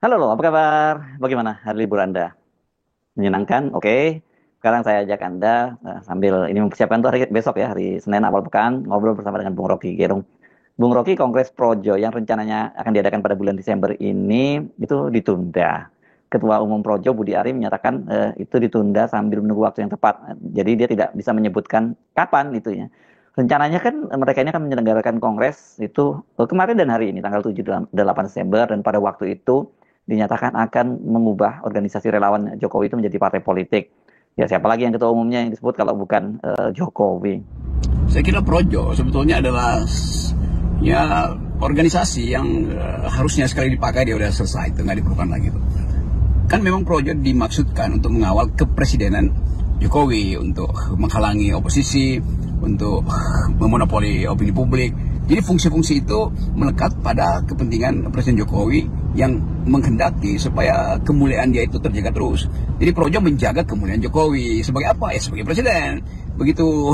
Halo, apa kabar? Bagaimana hari libur Anda? Menyenangkan? Oke. Sekarang saya ajak Anda sambil ini mempersiapkan tuh hari besok ya, hari Senin awal pekan, ngobrol bersama dengan Bung Rocky Gerung. Bung Rocky, Kongres Projo yang rencananya akan diadakan pada bulan Desember ini itu ditunda. Ketua Umum Projo Budi Ari menyatakan itu ditunda sambil menunggu waktu yang tepat. Jadi dia tidak bisa menyebutkan kapan itu ya. Rencananya kan mereka ini akan menyelenggarakan kongres itu kemarin dan hari ini tanggal 7 dan 8 Desember, dan pada waktu itu dinyatakan akan mengubah organisasi relawan Jokowi itu menjadi partai politik. Ya siapa lagi yang ketua umumnya yang disebut kalau bukan Jokowi. Saya kira Projo sebetulnya adalah ya organisasi yang harusnya sekali dipakai dia udah selesai, itu nggak diperlukan lagi tuh. Kan memang Projo dimaksudkan untuk mengawal kepresidenan Jokowi, untuk menghalangi oposisi, untuk memonopoli opini publik. Jadi fungsi-fungsi itu melekat pada kepentingan Presiden Jokowi yang menghendaki supaya kemuliaan dia itu terjaga terus. Jadi Projo menjaga kemuliaan Jokowi sebagai apa? Ya sebagai presiden. Begitu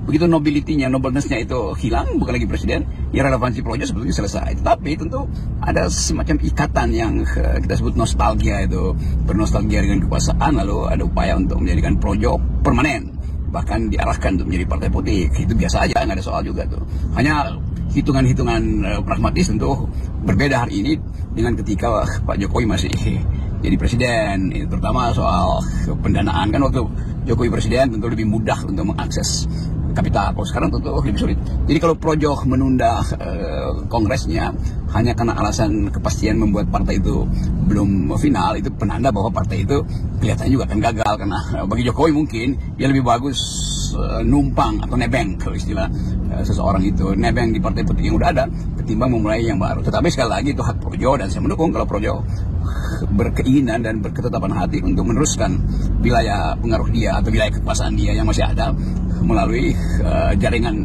begitu nobility-nya, nobleness-nya itu hilang, bukan lagi presiden, ya relevansi Projo sebetulnya selesai. Tapi tentu ada semacam ikatan yang kita sebut nostalgia, itu bernostalgia dengan kekuasaan, lalu ada upaya untuk menjadikan Projo permanen, bahkan diarahkan untuk menjadi partai politik. Itu biasa aja, nggak ada soal juga tuh. Hanya hitungan-hitungan pragmatis tentu berbeda hari ini dengan ketika Pak Jokowi masih jadi presiden. Terutama soal pendanaan, kan waktu Jokowi presiden tentu lebih mudah untuk mengakses kapital. Kalau sekarang tentu lebih sulit. Jadi kalau Projo menunda kongresnya hanya karena alasan kepastian membuat partai itu belum final, itu penanda bahwa partai itu kelihatannya juga akan gagal. Karena bagi Jokowi mungkin dia lebih bagus numpang atau nebeng, kalau istilah seseorang itu, nebeng di partai politik yang udah ada ketimbang memulai yang baru. Tetapi sekali lagi itu hak Projo, dan saya mendukung kalau Projo berkeinginan dan berketetapan hati untuk meneruskan wilayah pengaruh dia atau wilayah kekuasaan dia yang masih ada melalui jaringan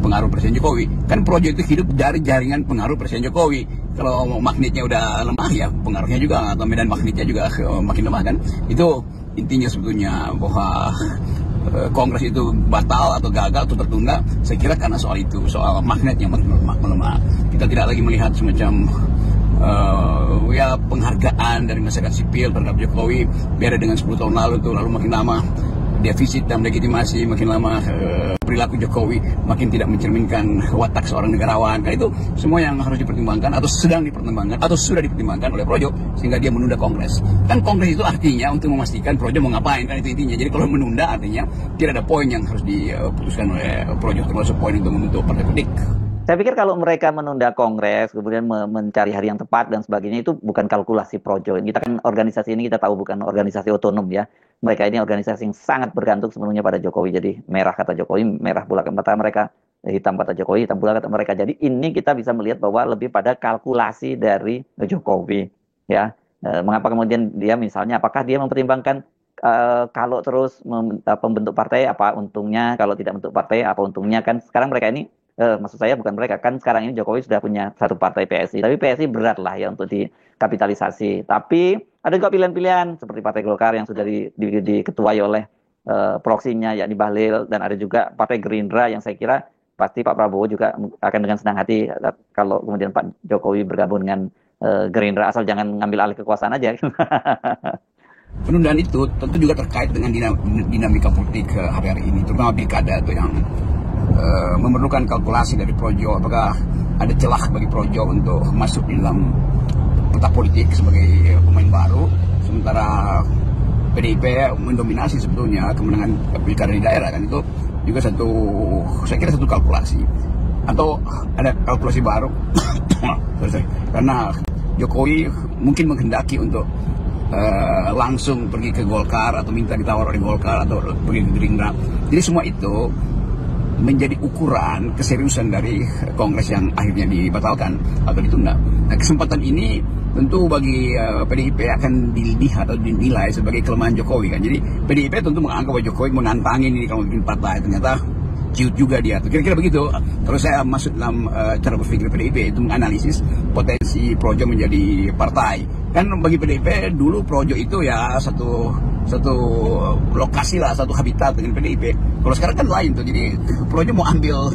pengaruh Presiden Jokowi. Kan Projo itu hidup dari jaringan pengaruh Presiden Jokowi. Kalau magnetnya udah lemah, ya pengaruhnya juga atau medan magnetnya juga makin lemah kan. Itu intinya sebetulnya bahwa kongres itu batal atau gagal atau tertunda, saya kira karena soal itu, soal magnet yang makin melemah. Kita tidak lagi melihat semacam ya penghargaan dari masyarakat sipil terhadap Jokowi, beda dengan 10 tahun lalu tuh. Lalu makin lama defisit dan legitimasi, makin lama perilaku Jokowi makin tidak mencerminkan watak seorang negarawan. Kan itu semua yang harus dipertimbangkan atau sedang dipertimbangkan atau sudah dipertimbangkan oleh Projo sehingga dia menunda kongres. Kan kongres itu artinya untuk memastikan Projo mau ngapain, kan itu intinya. Jadi kalau menunda artinya tidak ada poin yang harus diputuskan oleh Projo, termasuk poin untuk membentuk partai politik. Saya pikir kalau mereka menunda kongres, kemudian mencari hari yang tepat dan sebagainya, itu bukan kalkulasi Projo. Kita kan organisasi ini kita tahu bukan organisasi otonom ya. Mereka ini organisasi yang sangat bergantung sepenuhnya pada Jokowi. Jadi merah kata Jokowi, merah pula kata mereka, hitam kata Jokowi, hitam pula kata mereka. Jadi ini kita bisa melihat bahwa lebih pada kalkulasi dari Jokowi. Ya, mengapa kemudian dia misalnya, apakah dia mempertimbangkan kalau terus membentuk partai apa untungnya, kalau tidak bentuk partai apa untungnya. Kan sekarang mereka ini maksud saya bukan mereka, kan sekarang ini Jokowi sudah punya satu partai PSI, tapi PSI berat lah ya untuk dikapitalisasi. Tapi ada juga pilihan-pilihan seperti Partai Golkar yang sudah diketuai oleh proksinya yakni Bahlil, dan ada juga Partai Gerindra yang saya kira pasti Pak Prabowo juga akan dengan senang hati kalau kemudian Pak Jokowi bergabung dengan Gerindra, asal jangan ngambil alih kekuasaan aja. Penundaan itu tentu juga terkait dengan dinamika politik hari-hari ini, terutama pilkada itu yang memerlukan kalkulasi dari Projo. Apakah ada celah bagi Projo untuk masuk di dalam peta politik sebagai pemain baru, sementara PDIP mendominasi sebetulnya kemenangan pilkada di daerah. Kan itu juga saya kira satu kalkulasi, atau ada kalkulasi baru karena Jokowi mungkin menghendaki untuk langsung pergi ke Golkar atau minta ditawar oleh Golkar atau pergi ke Gerindra. Jadi semua itu menjadi ukuran keseriusan dari kongres yang akhirnya dibatalkan atau ditunda. Nah, kesempatan ini tentu bagi PDIP akan dilihat atau dinilai sebagai kelemahan Jokowi kan. Jadi PDIP tentu menganggap bahwa Jokowi menantangin ini kalau bikin partai, ternyata ciut juga dia. Kira-kira begitu. Kalau saya masuk dalam cara berpikir PDIP itu menganalisis potensi Projo menjadi partai. Kan bagi PDIP dulu Projo itu ya satu satu lokasi lah, satu habitat dengan PDIP. Kalau sekarang kan lain tuh, jadi Projo mau ambil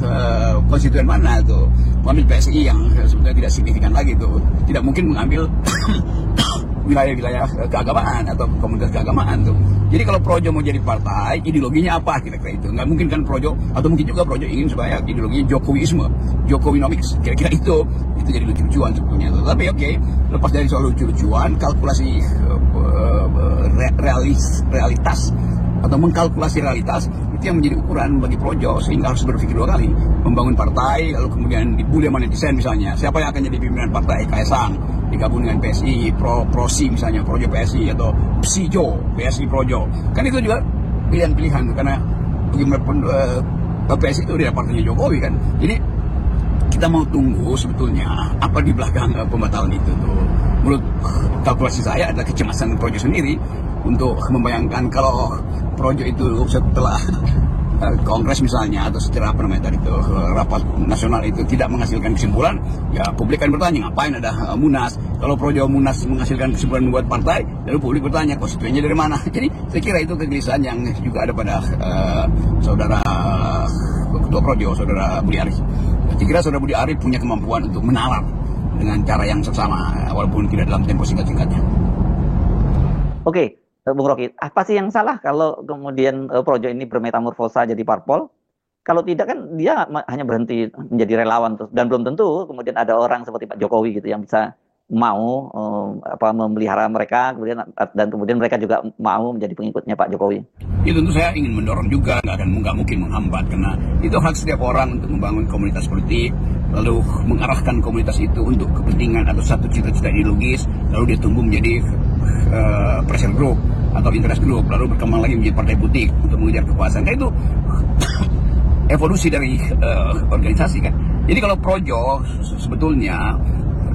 konstituen mana tuh, mau ambil PSI yang sebetulnya tidak signifikan lagi tuh, tidak mungkin mengambil wilayah-wilayah keagamaan atau komunitas keagamaan tuh. Jadi kalau Projo mau jadi partai, ideologinya apa kira-kira itu? Nggak mungkin kan Projo, atau mungkin juga Projo ingin supaya ideologinya Jokowisme, Jokowinomics, kira-kira itu jadi lucu-lucuan sebetulnya. Tapi oke, lepas dari soal lucu-lucuan, kalkulasi realitas atau mengkalkulasi realitas itu yang menjadi ukuran bagi Projo, sehingga harus berpikir dua kali membangun partai, lalu kemudian dibully sama netizen misalnya, siapa yang akan jadi pimpinan partai? Kaisang digabung dengan PSI, Prosi misalnya, Projo PSI atau PSIJO, PSI Projo, kan itu juga pilihan-pilihan karena bagaimanapun PSI itu dia partainya Jokowi kan. Jadi kita mau tunggu sebetulnya apa di belakang pembatalan itu tuh. Menurut kalkulasi saya adalah kecemasan Projo sendiri untuk membayangkan kalau Projo itu setelah Kongres misalnya atau setelah rapat nasional itu tidak menghasilkan kesimpulan, ya publik kan bertanya ngapain ada Munas. Kalau Projo Munas menghasilkan kesimpulan membuat partai, lalu publik bertanya konstituennya dari mana. Jadi saya kira itu kegelisahan yang juga ada pada saudara Ketua Projo, saudara Budi Ari. Saya kira saudara Budi Ari punya kemampuan untuk menalar dengan cara yang seksama, walaupun tidak dalam tempo singkat-singkatnya. Oke. Bung Rocky, apa sih yang salah kalau kemudian Projo ini bermetamorfosa jadi parpol? Kalau tidak kan dia hanya berhenti menjadi relawan terus, dan belum tentu kemudian ada orang seperti Pak Jokowi gitu yang bisa mau memelihara mereka dan kemudian mereka juga mau menjadi pengikutnya Pak Jokowi. Ya tentu saya ingin mendorong juga, nggak mungkin menghambat karena itu hak setiap orang untuk membangun komunitas politik, lalu mengarahkan komunitas itu untuk kepentingan atau satu cita-cita ideologis, lalu dia tumbuh menjadi pressure group atau interest group, lalu berkembang lagi menjadi partai politik untuk mengejar kekuasaan. Kan itu evolusi dari organisasi kan. Jadi kalau Projo sebetulnya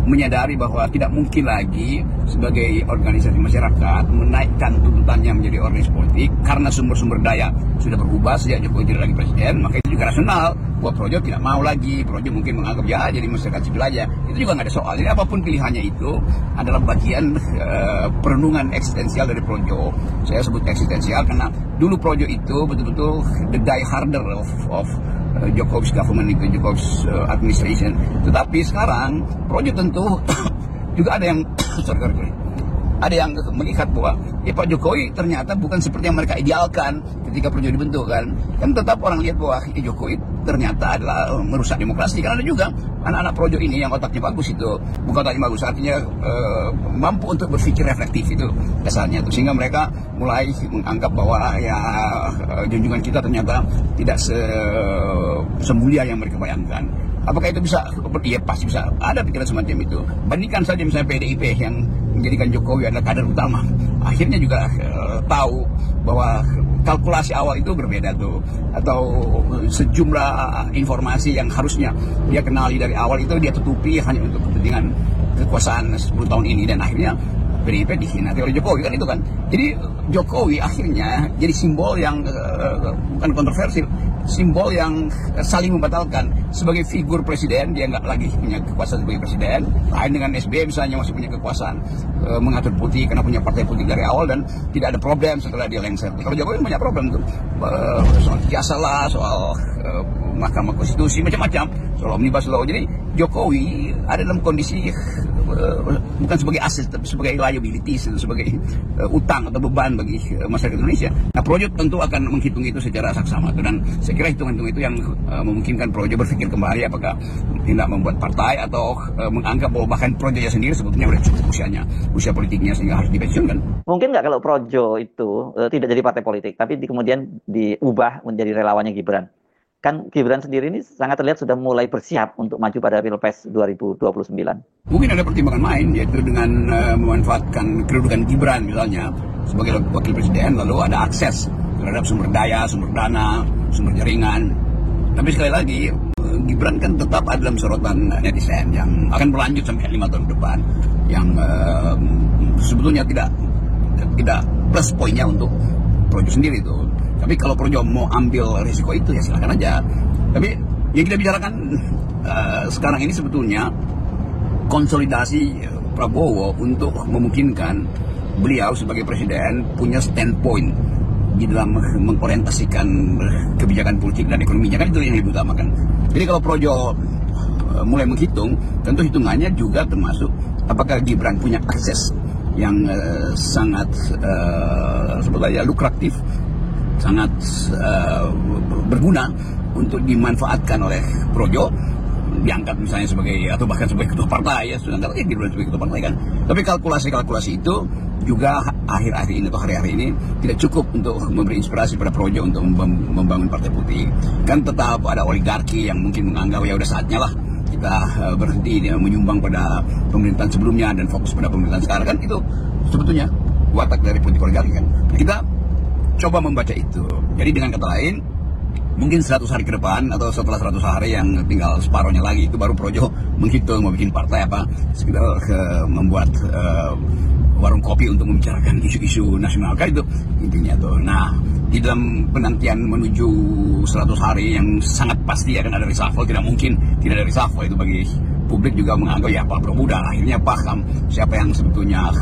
menyadari bahwa tidak mungkin lagi sebagai organisasi masyarakat menaikkan tuntutannya menjadi organisasi politik karena sumber-sumber daya sudah berubah sejak Jokowi tidak lagi presiden, maka itu juga rasional buat Projo tidak mau lagi. Projo mungkin menganggap ya jadi masyarakat sipil aja, itu juga nggak ada soal. Jadi apapun pilihannya itu adalah bagian perenungan eksistensial dari Projo. Saya sebut eksistensial karena dulu Projo itu betul-betul the die harder of Jokowi's government, Jokowi's administration. Tetapi sekarang Projo tentu juga ada yang ada yang melihat bahwa Pak Jokowi ternyata bukan seperti yang mereka idealkan ketika Projo dibentuk kan. Kan tetap orang lihat bahwa Jokowi ternyata adalah merusak demokrasi. Karena ada juga anak-anak Projo ini yang otaknya bagus itu, bukan otaknya bagus, artinya mampu untuk berpikir reflektif itu dasarnya itu, sehingga mereka mulai menganggap bahwa ya junjungan kita ternyata tidak semulia yang mereka bayangkan. Apakah itu bisa? Iya pasti bisa. Ada pikiran semacam itu. Bandingkan saja misalnya PDIP yang menjadikan Jokowi adalah kader utama. Akhirnya juga tahu bahwa kalkulasi awal itu berbeda tuh. Atau sejumlah informasi yang harusnya dia kenali dari awal itu dia tutupi hanya untuk kepentingan kekuasaan 10 tahun ini. Dan akhirnya PDIP dikhianati oleh Jokowi kan itu kan. Jadi Jokowi akhirnya jadi simbol yang bukan kontroversial, simbol yang saling membatalkan. Sebagai figur presiden dia nggak lagi punya kekuasaan sebagai presiden, lain dengan SBY misalnya masih punya kekuasaan mengatur politik karena punya partai politik dari awal dan tidak ada problem setelah dia lengser. Kalau Jokowi banyak problem tuh, soal jasa lah, soal Mahkamah Konstitusi, macam-macam, soal omnibus law. Jadi Jokowi ada dalam kondisi bukan sebagai aset tapi sebagai liabilities, sebagai utang atau beban bagi masyarakat Indonesia. Nah, Projo tentu akan menghitung itu secara saksama dan saya kira hitung-hitung itu yang memungkinkan Projo berpikir kembali apakah tidak membuat partai atau menganggap bahwa bahkan Projonya sendiri sebetulnya sudah cukup usia politiknya sehingga harus dipensiunkan. Mungkin nggak kalau Projo itu tidak jadi partai politik tapi kemudian diubah menjadi relawannya Gibran. Kan Gibran sendiri ini sangat terlihat sudah mulai bersiap untuk maju pada Pilpres 2029. Mungkin ada pertimbangan lain, yaitu dengan memanfaatkan kedudukan Gibran misalnya sebagai wakil presiden, lalu ada akses terhadap sumber daya, sumber dana, sumber jaringan. Tapi sekali lagi, Gibran kan tetap ada dalam sorotan netizen yang akan berlanjut sampai 5 tahun ke depan, yang sebetulnya tidak plus poinnya untuk Projo sendiri itu. Tapi kalau Projo mau ambil risiko itu ya silakan aja. Tapi yang kita bicarakan sekarang ini sebetulnya konsolidasi Prabowo untuk memungkinkan beliau sebagai presiden punya standpoint di dalam mengorientasikan kebijakan politik dan ekonominya, kan itu yang lebih utamakan. Jadi kalau Projo mulai menghitung, tentu hitungannya juga termasuk apakah Gibran punya akses yang sangat sebetulnya lukratif, sangat berguna untuk dimanfaatkan oleh Projo, diangkat misalnya sebagai atau bahkan sebagai ketua partai, ya sudah angkat Gibran sebagai ketua partai kan. Tapi kalkulasi itu juga akhir-akhir ini atau hari-hari ini tidak cukup untuk memberi inspirasi pada Projo untuk membangun partai politik. Kan tetap ada oligarki yang mungkin menganggap ya udah saatnya lah kita berhenti menyumbang pada pemerintahan sebelumnya dan fokus pada pemerintahan sekarang, kan itu sebetulnya watak dari politik oligarki kan. Kita coba membaca itu. Jadi dengan kata lain, mungkin 100 hari ke depan atau setelah 100 hari yang tinggal separohnya lagi, itu baru Projo menghitung mau bikin partai apa, sekedar membuat warung kopi untuk membicarakan isu-isu nasional, kan itu intinya tuh. Nah, di dalam penantian menuju 100 hari yang sangat pasti akan ada reshuffle, tidak mungkin tidak ada reshuffle. Itu bagi publik juga menganggap ya Pak Prabowo akhirnya paham siapa yang sebetulnya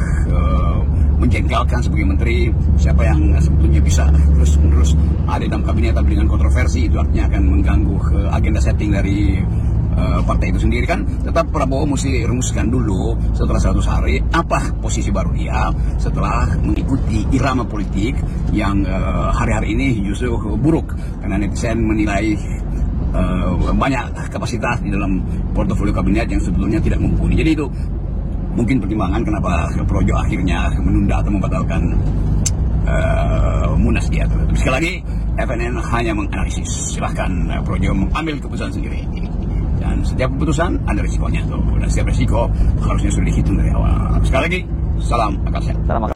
menjengkelkan sebagai menteri, siapa yang sebetulnya bisa terus-menerus ada dalam kabinet tapi dengan kontroversi, itu artinya akan mengganggu agenda setting dari partai itu sendiri kan. Tetap Prabowo mesti rumuskan dulu setelah 100 hari apa posisi baru dia setelah mengikuti irama politik yang hari-hari ini justru buruk karena netizen menilai banyak kapasitas di dalam portofolio kabinet yang sebetulnya tidak mumpuni. Jadi itu mungkin pertimbangan kenapa Projo akhirnya menunda atau membatalkan Munas dia. Tapi sekali lagi FNN hanya menganalisis, silahkan Projo mengambil keputusan sendiri. Dan setiap keputusan ada risikonya tuh, dan setiap risiko harusnya sudah dihitung dari awal. Sekali lagi, salam akal sehat.